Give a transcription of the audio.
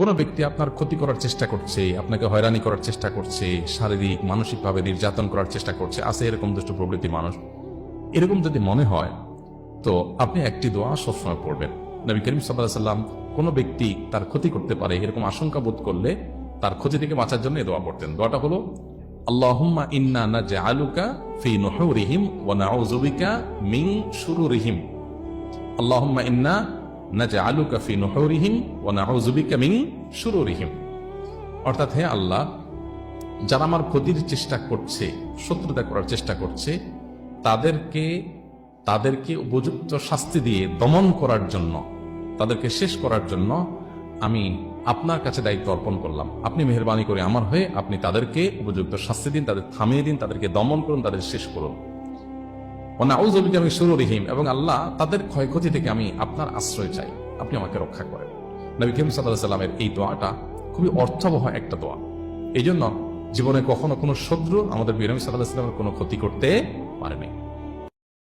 কোনো ব্যক্তি আপনার ক্ষতি করার চেষ্টা করছে, আপনাকে হয়রানি করার চেষ্টা করছে, শারীরিক মানসিকভাবে নির্যাতন করার চেষ্টা করছে, আছে এরকম দুষ্ট প্রবৃত্তির মানুষ, এরকম যদি মনে হয় তো আপনি একটি দোয়া সবসময় পড়বেন। নবী করিম সাল্লাল্লাহু আলাইহি ওয়াসাল্লাম কোনো ব্যক্তি তার ক্ষতি করতে পারে এরকম আশঙ্কা বোধ করলে তার ক্ষতি থেকে বাঁচার জন্য এই দোয়া পড়তেন। দোয়াটা হলো আল্লাহুম্মা ইন্না নাজআলুকা ফি নুহুরিহিম ওয়া নাউযু বিকা মিন শুরুরিহিম। আল্লাহুম্মা ইন্না নাজআলুকা ফি নুহুরিহিম ওয়া নাউযু বিকা মিন শুরুরিহিম। অর্থাৎ, হে আল্লাহ, যারা আমার ক্ষতির চেষ্টা করছে, শত্রুতা করার চেষ্টা করছে, তাদেরকে উপযুক্ত শাস্তি দিয়ে দমন করার জন্য, তাদেরকে শেষ করার জন্য আমি আপনার কাছে দায়িত্ব অর্পণ করলাম। আপনি মেহেরবানি করে আমার হয়ে আপনি তাদেরকে উপযুক্ত শাস্তি দিন, তাদের থামিয়ে দিন, তাদেরকে দমন করুন, তাদের শেষ করুন। নাউযু বিকা মিন শুরুরিহিম, এবং আল্লাহ তাদের ক্ষয়ক্ষতি থেকে আমি আপনার আশ্রয় চাই, আপনি আমাকে রক্ষা করেন। নবী করিম সাল্লাল্লাহু আলাইহি ওয়াসাল্লামের এই দোয়াটা খুবই অর্থবহ একটা দোয়া। এই জন্য জীবনে কখনো কোনো শত্রু আমাদের নবী সাল্লাল্লাহু আলাইহি ওয়াসাল্লামের কোনো ক্ষতি করতে পারেনি।